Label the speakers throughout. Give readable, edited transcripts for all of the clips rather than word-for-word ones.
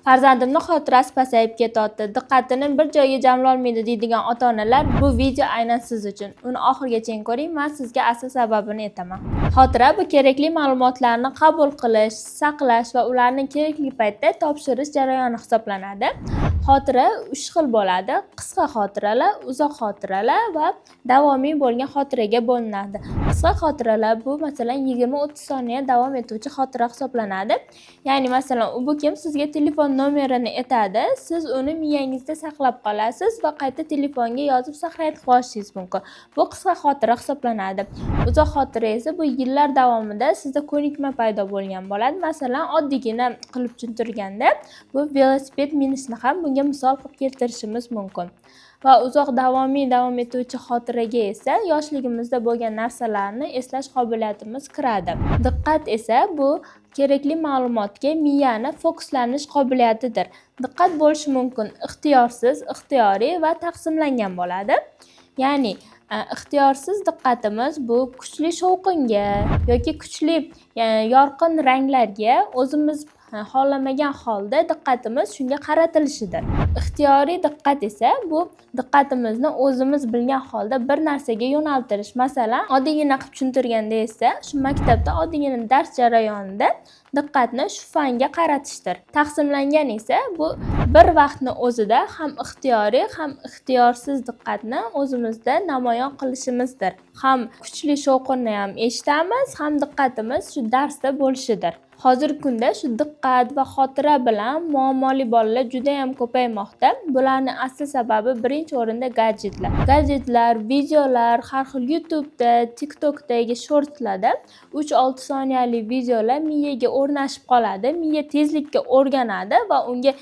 Speaker 1: Farzandimni xotirasi pasayib ketyapti, diqqatini bir joyga jamlolmaydi deydigan ota-onalar, bu video aynan siz uchun. Uni oxirigacha ko'ring, men sizga asl sababini aytaman. Xotira bu kerakli ma'lumotlarni qabul qilish, saqlash va ularni kerakli paytda topshirish jarayoni hisoblanadi. Xotira 3 xil bo'ladi: qisqa xotiralar, uzoq xotiralar va davomiy bo'lgan xotiraga bo'linadi. Qisqa xotiralar bu masalan 20-30 soniya davom etuvchi xotira hisoblanadi. Ya'ni masalan, bu kim sizga telefon nomerini aytadi, siz uni miyangizda saqlab qolasiz va qayta telefonga yozib saqlayib qolishingiz mumkin. Bu qisqa xotira hisoblanadi. Uzoq xotira esa bu yillar davomida sizda ko'nikma paydo bo'lgan bo'ladi. Masalan, oddiygina qilib tushuntirganda, bu velosiped minishni ham bunga misol qilib keltirishimiz mumkin. Va uzoq davom etuvchi xotiraga esa yoshligimizda bo'lgan narsalarni eslash qobiliyatimiz kiradi. Diqqat esa bu kerakli ma'lumotga miyani fokuslanish qobiliyatidir. Diqqat bo'lishi mumkin ixtiyorsiz, ixtiyoriy va taqsimlangan bo'ladi. Ya'ni ixtiyorsiz diqqatimiz bu kuchli shovqinga yoki kuchli yorqin ranglarga o'zimiz xohlamagan holda diqqatimiz shunga qaratilishidir. Ixtiyoriy diqqat esa bu diqqatimizni o'zimiz bilgan holda bir narsaga yo'naltirish. Masalan, oddiygina qilib tushuntirganda esa shu maktabda oddiygina dars jarayonida diqqatni shu fanga qaratishdir. Taqsimlangan esa bu bir vaqtni o'zida ham ixtiyoriy, ham ixtiyorsiz diqqatni o'zimizda namoyon qilishimizdir. Ham kuchli shovqinni ham eshitamiz, ham diqqatimiz shu darsda bo'lishidir. Hozirgi kunda shu diqqat va xotira bilan muammoli bolalar juda ham ko'paymoqda. Bularning asl sababi birinchi o'rinda gadjetlar. Gadjetlar, videolar, har xil YouTube'da, TikTok'dagi shortslarda 3-6 soniyali videolar miyaga o'rnashib qoladi. Miya tezlikka o'rganadi va unga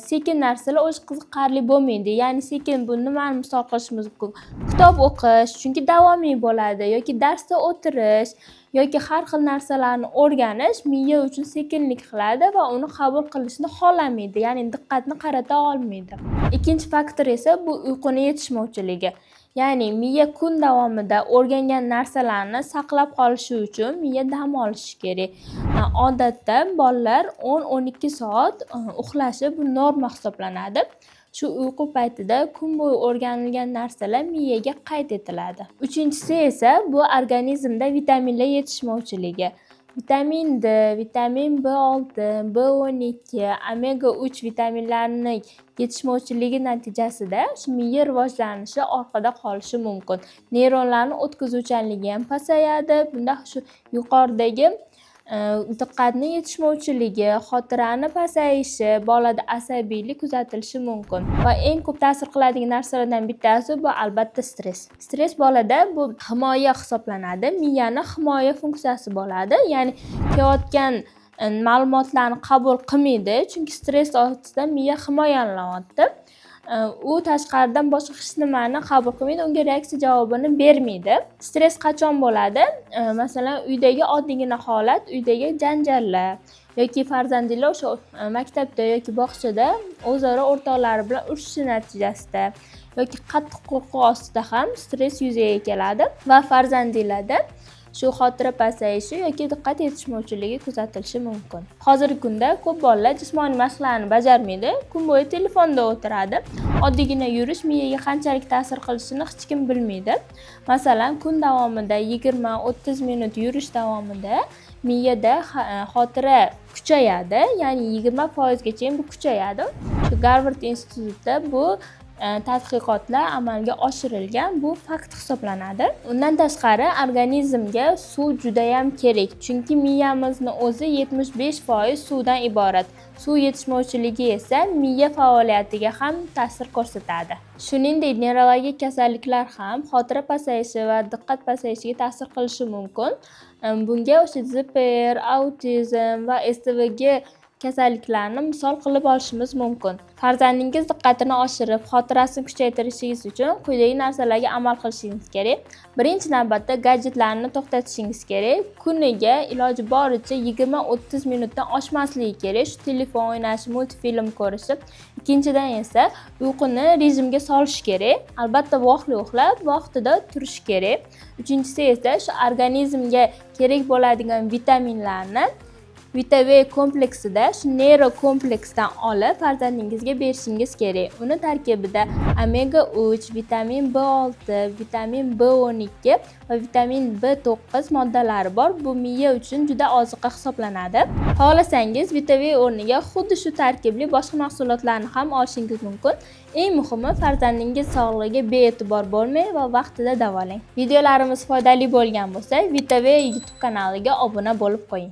Speaker 1: sekin narsalar o'zi qiziqarli bo'lmaydi. Ya'ni sekin bu nimani misol qilishimiz mumkin? Kitob o'qish, chunki davomiy bo'ladi yoki darsda o'tirish yoki har xil narsalarni o'rganish miya uchun sekinlik qiladi va uni qabul qilishni xohlamaydi, ya'ni diqqatni qarata olmaydi. Ikkinchi faktor esa bu uyquni yetishmovchiligi. Ya'ni miya kun davomida o'rgangan narsalarni saqlab qolishi uchun miya dam olishi kerak. Odatda bolalar 10-12 soat uxlashi bu norma hisoblanadi. Shu uyqu paytida kun bo'yi o'rganilgan narsalar miyaga qayd etiladi. Uchinchisi esa bu organizmda vitaminlar yetishmovchiligi. Vitamin D, vitamin B6, B12, omega 3 vitaminlarining yetishmovchiligi natijasida miya rivojlanishi orqada qolishi mumkin. Neyronlarning o'tkazuvchanligi ham pasayadi. Bunda shu yuqoridagi diqqatni yetishmovchiligi, xotirani pasayishi, bolada asabiylik kuzatilishi mumkin. Va eng ko'p ta'sir qiladigan narsalardan bittasi bu albatta stress. Stress bolada bu himoya hisoblanadi. Miyani himoya funksiyasi bo'ladi. Ya'ni kelayotgan ma'lumotlarni qabul qilmaydi, chunki stress ostida miya himoyalanyapti. U tashqaridan boshqa hech nimani qabul qilmaydi, unga reaksiya javobini bermaydi. Stress qachon bo'ladi? Masalan, uydagi oddiygina holat, uydagi janjallar yoki farzandinglar o'sha maktabda yoki bog'chada o'zaro o'rtoqlari bilan urushishi natijasida yoki qattiq qo'rquv ostida ham stress yuzaga keladi va farzandinglarda shu xotira pasayishi yoki diqqat yetishmovchiligi kuzatilishi mumkin. Hozirgi kunda ko'p bolalar jismoniy mashqlarni bajarmaydi, kun bo'yi telefonda o'tiradi. Oddiygina yurish miyaga qanchalik ta'sir qilishini hech kim bilmaydi. Masalan, kun davomida 20-30 minut yurish davomida miyada xotira kuchayadi, ya'ni 20% gacha bu kuchayadi. Shu Garvard institutida bu tadqiqotlar amalga oshirilgan, bu fakt hisoblanadi. Undan tashqari organizmga suv juda ham kerak, chunki miyamizni o'zi 75% suvdan iborat. Suv yetishmovchiligi esa miya faoliyatiga ham ta'sir ko'rsatadi. Shuningdek, nevrologik kasalliklar ham xotira pasayishi va diqqat pasayishiga ta'sir qilishi mumkin. Bunga o'sha ZPR, autizm va STVG kasalliklarni misol qilib olishimiz mumkin. Farzandingiz diqqatini oshirib, xotirasini kuchaytirishingiz uchun quyidagi narsalarga amal qilishingiz kerak. Birinchi navbatda gadjetlarni to'xtatishingiz kerak. Kuniga iloji boricha 20-30 minutdan oshmasligi kerak. Shu telefon o'ynash, multfilm ko'rish. Ikkinchidan esa uyquni rejimga solish kerak. Albatta vaqtli uxlab, vaqtida turish kerak. Uchinchisi esa shu organizmga kerak bo'ladigan vitaminlarni Vita V kompleksida shu Nero kompleksdan olib farzandingizga berishingiz kerak. Uni tarkibida omega 3, vitamin B6, vitamin B12 va vitamin B9 moddalari bor. Bu miya uchun juda oziqa hisoblanadi. Xohlasangiz Vita V o'rniga xuddi shu tarkibli boshqa mahsulotlarni ham olishingiz mumkin. Eng muhimi, farzandingiz sog'lig'iga bee'tibor bo'lmang va vaqtida davolang. Videolarimiz foydali bo'lgan bo'lsa, Vita V YouTube kanaliga obuna bo'lib qo'ying.